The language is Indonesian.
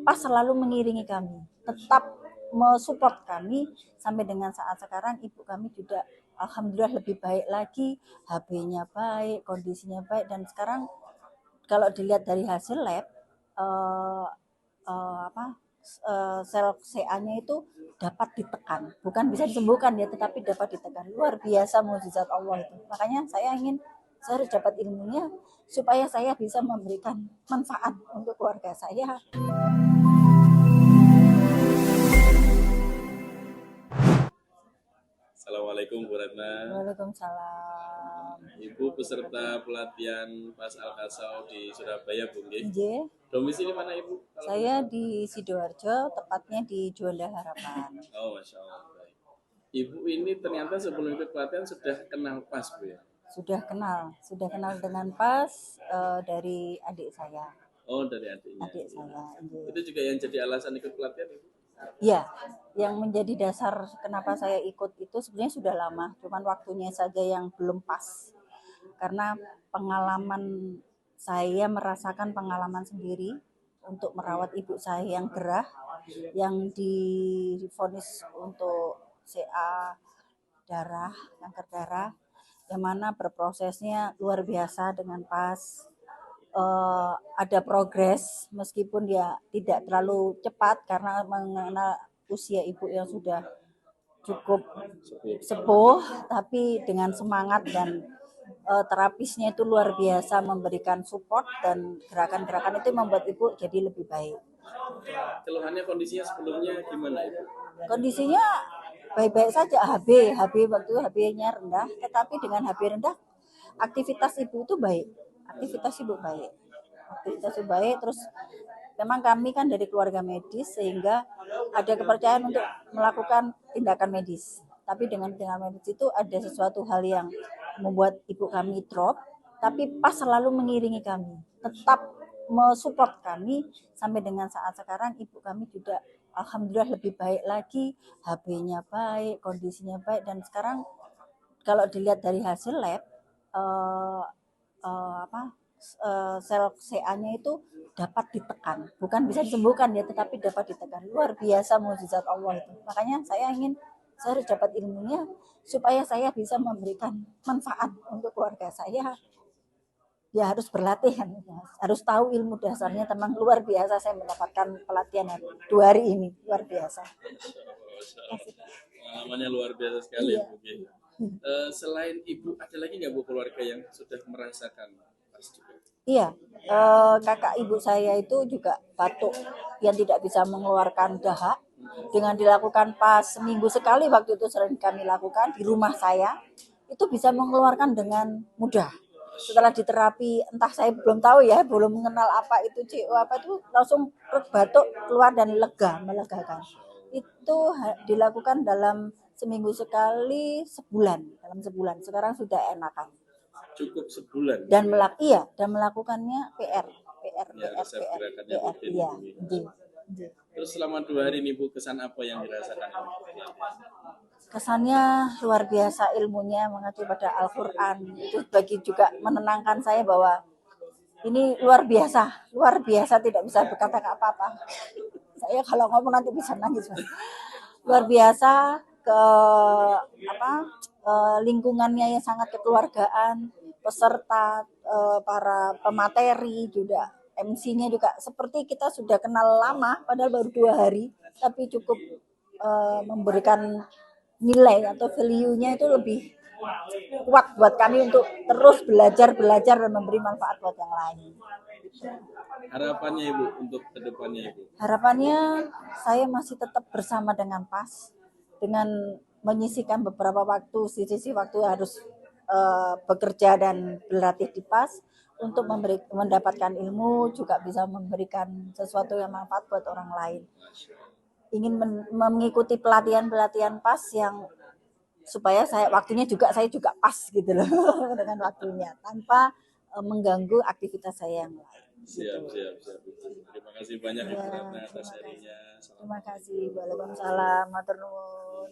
pas selalu mengiringi kami, tetap mensupport kami sampai dengan saat sekarang. Ibu kami juga alhamdulillah lebih baik lagi, HB-nya baik, kondisinya baik, dan sekarang kalau dilihat dari hasil lab eh, sel CA-nya itu dapat ditekan, bukan bisa disembuhkan ya, tetapi dapat ditekan. Luar biasa mukjizat Allah itu. Makanya saya harus dapat ilmunya supaya saya bisa memberikan manfaat untuk keluarga saya. Assalamualaikum Bu Ratna. Waalaikumsalam. Ibu peserta pelatihan Pas Al-Kasau di Surabaya, Bu nggih? Nggih. Domisili mana Ibu? Saya di Sidoarjo, tepatnya di Juanda Harapan. Oh, Masya Allah. Baik. Ibu ini ternyata sebelum ikut pelatihan sudah kenal Pas, Bu ya? Sudah kenal dengan Pas dari adik saya. Oh, dari adiknya. Adik saya. Itu juga yang jadi alasan ikut pelatihan, Ibu? Ya, yang menjadi dasar kenapa saya ikut itu sebenarnya sudah lama, cuman waktunya saja yang belum pas. Karena saya merasakan pengalaman sendiri untuk merawat ibu saya yang gerah, yang divonis untuk CA darah, kanker darah, yang mana berprosesnya luar biasa dengan Pas. Ada progres meskipun dia tidak terlalu cepat karena mengenal usia ibu yang sudah cukup sepuh, tapi dengan semangat dan terapisnya itu luar biasa, memberikan support dan gerakan-gerakan itu membuat ibu jadi lebih baik. Keluhannya kondisinya sebelumnya gimana Ibu? Kondisinya baik-baik saja, HB waktu itu HB-nya rendah, tetapi dengan HB rendah aktivitas ibu itu baik. Aktivitas ibu baik, terus memang kami kan dari keluarga medis sehingga ada kepercayaan untuk melakukan tindakan medis. Tapi dengan tindakan medis itu ada sesuatu hal yang membuat ibu kami drop, tapi Pas selalu mengiringi kami, tetap mensupport kami sampai dengan saat sekarang. Ibu kami juga alhamdulillah lebih baik lagi, HB-nya baik, kondisinya baik, dan sekarang kalau dilihat dari hasil lab sel CA-nya itu dapat ditekan, bukan bisa disembuhkan ya, tetapi dapat ditekan. Luar biasa mukjizat Allah itu. Makanya saya harus dapat ilmunya supaya saya bisa memberikan manfaat untuk keluarga saya. Ya harus berlatih kan, harus tahu ilmu dasarnya. Teman, luar biasa saya mendapatkan pelatihan 2 hari ini, luar biasa. Pengalamannya luar biasa sekali. Iya. Selain ibu, ada lagi nggak Bu keluarga yang sudah merasakan Pas juga? Iya, kakak ibu saya itu juga batuk yang tidak bisa mengeluarkan dahak. Dengan dilakukan Pas seminggu sekali, waktu itu sering kami lakukan di rumah saya, itu bisa mengeluarkan dengan mudah. Setelah diterapi, entah saya belum tahu ya, belum mengenal apa itu CO apa itu, langsung batuk keluar dan melegakan. Itu dilakukan dalam seminggu sekali, dalam sebulan. Sekarang sudah enakan. Cukup sebulan. Dan melakukannya PR. Iya. Terus selama 2 hari ini Bu, kesan apa yang dirasakan? Kesannya luar biasa, ilmunya mengacu pada Al-Quran. Itu bagi juga menenangkan saya bahwa ini luar biasa, tidak bisa berkata apa-apa. Saya kalau ngomong nanti bisa nangis. Luar biasa, lingkungannya yang sangat kekeluargaan, peserta, para pemateri juga, MC-nya juga seperti kita sudah kenal lama, padahal baru 2 hari, tapi cukup memberikan nilai atau value-nya itu lebih kuat buat kami untuk terus belajar dan memberi manfaat buat yang lain. Harapannya Ibu untuk kedepannya Ibu? Harapannya saya masih tetap bersama dengan Pas, dengan menyisihkan beberapa waktu, sisi waktu harus bekerja dan berlatih di Pas untuk mendapatkan ilmu, juga bisa memberikan sesuatu yang manfaat buat orang lain. Ingin mengikuti pelatihan Pas yang supaya saya juga pas gitu loh dengan waktunya, tanpa mengganggu aktivitas saya yang lain. Siap. Terima kasih banyak Ibu Ratna atas sharingnya. Terima kasih. Waalaikumsalam. Matur nuwun.